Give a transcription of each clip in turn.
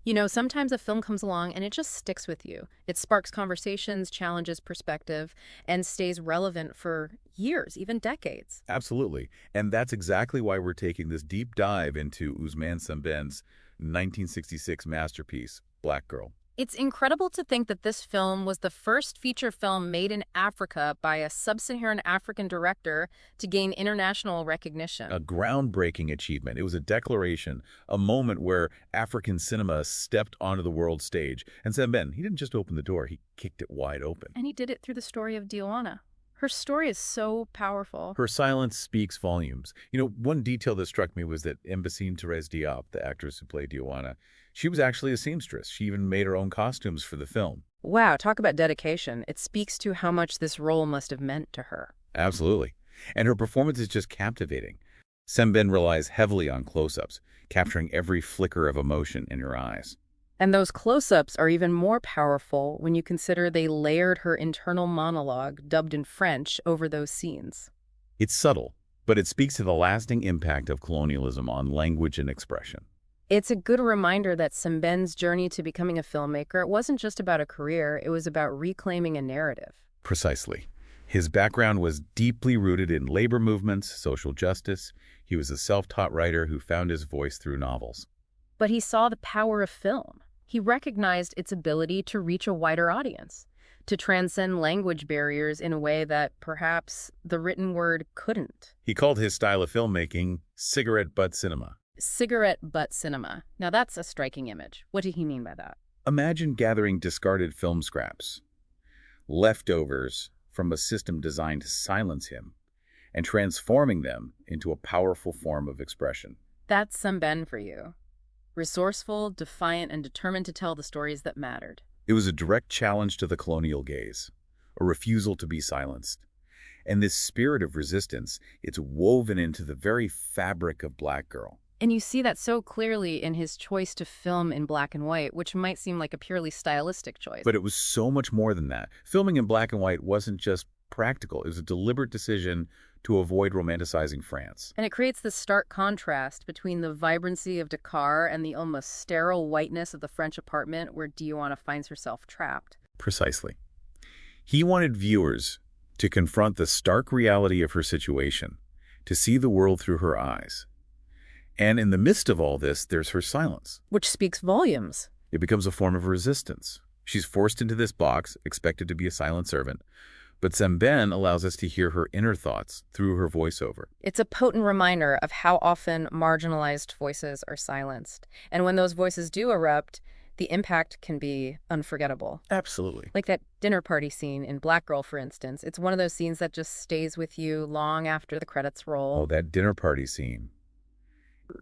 You know, sometimes a film comes along and it just sticks with you. It sparks conversations, challenges perspective, and stays relevant for years, even decades. Absolutely. And that's exactly why we're taking this deep dive into Ousmane Sembène's 1966 masterpiece, Black Girl. It's incredible to think that this film was the first feature film made in Africa by a sub-Saharan African director to gain international recognition. A groundbreaking achievement. It was a declaration, a moment where African cinema stepped onto the world stage. And Sembène, he didn't just open the door, he kicked it wide open. And he did it through the story of Diouana. Her story is so powerful. Her silence speaks volumes. One detail that struck me was that Mbissine Thérèse Diop, the actress who played Diouana, she was actually a seamstress. She even made her own costumes for the film. Wow, talk about dedication. It speaks to how much this role must have meant to her. Absolutely. And her performance is just captivating. Sembène relies heavily on close-ups, capturing every flicker of emotion in her eyes. And those close-ups are even more powerful when you consider they layered her internal monologue, dubbed in French, over those scenes. It's subtle, but it speaks to the lasting impact of colonialism on language and expression. It's a good reminder that Sembène's journey to becoming a filmmaker wasn't just about a career, it was about reclaiming a narrative. Precisely. His background was deeply rooted in labor movements, social justice. He was a self-taught writer who found his voice through novels. But he saw the power of film. He recognized its ability to reach a wider audience, to transcend language barriers in a way that perhaps the written word couldn't. He called his style of filmmaking cigarette butt cinema. Cigarette butt cinema. Now that's a striking image. What did he mean by that? Imagine gathering discarded film scraps, leftovers from a system designed to silence him, and transforming them into a powerful form of expression. That's Sembène for you. Resourceful, defiant, and determined to tell the stories that mattered. It was a direct challenge to the colonial gaze, a refusal to be silenced. And this spirit of resistance, it's woven into the very fabric of Black Girl. And you see that so clearly in his choice to film in black and white, which might seem like a purely stylistic choice. But it was so much more than that. Filming in black and white wasn't just practical. It was a deliberate decision to avoid romanticizing France. And it creates this stark contrast between the vibrancy of Dakar and the almost sterile whiteness of the French apartment where Diouana finds herself trapped. Precisely. He wanted viewers to confront the stark reality of her situation, to see the world through her eyes. And in the midst of all this, there's her silence. Which speaks volumes. It becomes a form of resistance. She's forced into this box, expected to be a silent servant. But Sembène allows us to hear her inner thoughts through her voiceover. It's a potent reminder of how often marginalized voices are silenced. And when those voices do erupt, the impact can be unforgettable. Absolutely. Like that dinner party scene in Black Girl, for instance. It's one of those scenes that just stays with you long after the credits roll. Oh, that dinner party scene.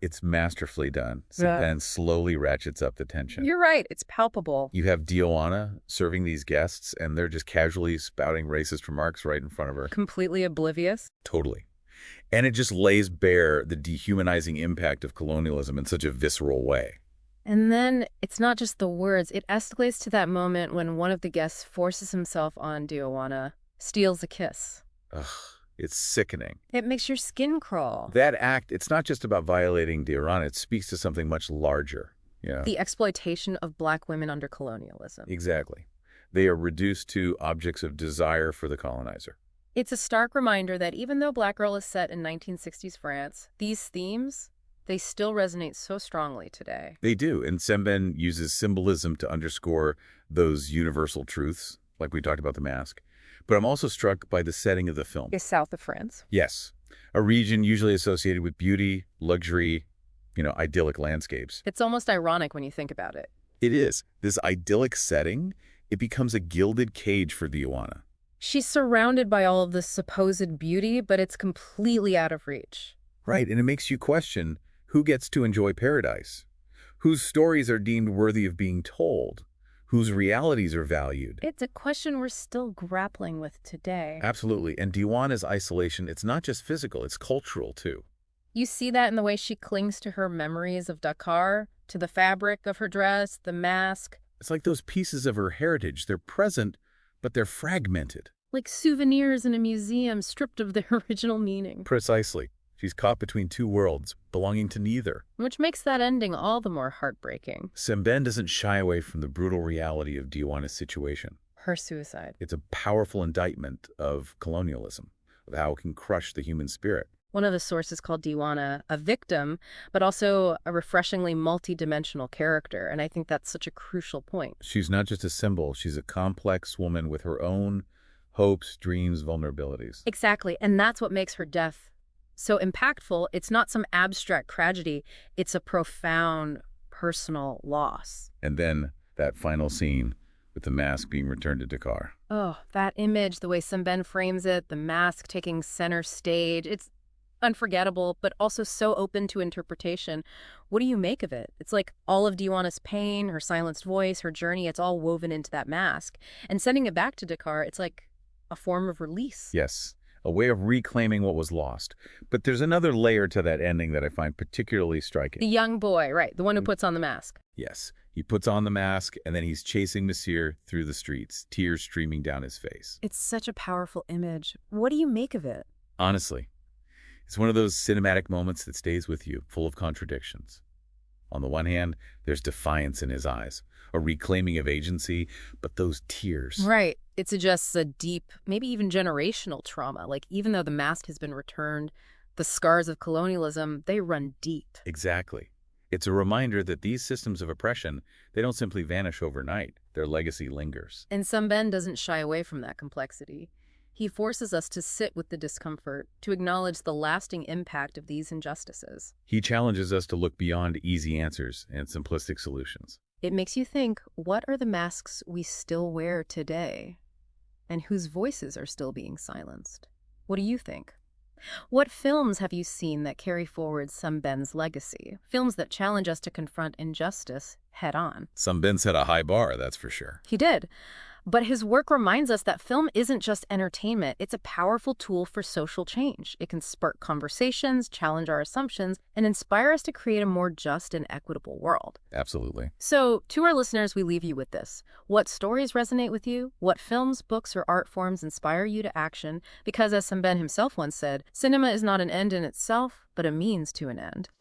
It's masterfully done. Sembène slowly ratchets up the tension. You're right. It's palpable. You have Diouana serving these guests, and they're just casually spouting racist remarks right in front of her. Completely oblivious. Totally. And it just lays bare the dehumanizing impact of colonialism in such a visceral way. And then it's not just the words. It escalates to that moment when one of the guests forces himself on Diouana, steals a kiss. Ugh. It's sickening. It makes your skin crawl. That act, it's not just about violating Diouana, it speaks to something much larger. Yeah. The exploitation of black women under colonialism. Exactly. They are reduced to objects of desire for the colonizer. It's a stark reminder that even though Black Girl is set in 1960s France, these themes, they still resonate so strongly today. They do, and Sembène uses symbolism to underscore those universal truths, like we talked about the mask. But I'm also struck by the setting of the film. Is south of France? Yes. A region usually associated with beauty, luxury, idyllic landscapes. It's almost ironic when you think about it. It is. This idyllic setting, it becomes a gilded cage for Diouana. She's surrounded by all of this supposed beauty, but it's completely out of reach. Right, and it makes you question who gets to enjoy paradise, whose stories are deemed worthy of being told, whose realities are valued. It's a question we're still grappling with today. Absolutely. And Diouana's isolation, it's not just physical, it's cultural too. You see that in the way she clings to her memories of Dakar, to the fabric of her dress, the mask. It's like those pieces of her heritage. They're present, but they're fragmented. Like souvenirs in a museum stripped of their original meaning. Precisely. She's caught between two worlds, belonging to neither. Which makes that ending all the more heartbreaking. Sembène doesn't shy away from the brutal reality of Diouana's situation. Her suicide. It's a powerful indictment of colonialism, of how it can crush the human spirit. One of the sources called Diouana a victim, but also a refreshingly multidimensional character, and I think that's such a crucial point. She's not just a symbol, she's a complex woman with her own hopes, dreams, vulnerabilities. Exactly, and that's what makes her death so impactful. It's not some abstract tragedy, it's a profound personal loss. And then that final scene with the mask being returned to Dakar. Oh, that image, the way Sembène frames it, the mask taking center stage, it's unforgettable, but also so open to interpretation. What do you make of it? It's like all of Diouana's pain, her silenced voice, her journey, it's all woven into that mask. And sending it back to Dakar, it's like a form of release. Yes, a way of reclaiming what was lost. But there's another layer to that ending that I find particularly striking. The young boy, right, the one who puts on the mask. Yes, he puts on the mask, and then he's chasing Monsieur through the streets, tears streaming down his face. It's such a powerful image. What do you make of it? Honestly, it's one of those cinematic moments that stays with you, full of contradictions. On the one hand, there's defiance in his eyes, a reclaiming of agency, but those tears. Right. It suggests a deep, maybe even generational trauma. Like, even though the mask has been returned, the scars of colonialism, they run deep. Exactly. It's a reminder that these systems of oppression, they don't simply vanish overnight. Their legacy lingers. And Sembène doesn't shy away from that complexity. He forces us to sit with the discomfort, to acknowledge the lasting impact of these injustices. He challenges us to look beyond easy answers and simplistic solutions. It makes you think, what are the masks we still wear today? And whose voices are still being silenced? What do you think? What films have you seen that carry forward Sembène's legacy? Films that challenge us to confront injustice head on. Sembène set a high bar, that's for sure. He did. But his work reminds us that film isn't just entertainment. It's a powerful tool for social change. It can spark conversations, challenge our assumptions, and inspire us to create a more just and equitable world. Absolutely. So, to our listeners, we leave you with this. What stories resonate with you? What films, books, or art forms inspire you to action? Because as Sembène himself once said, cinema is not an end in itself, but a means to an end.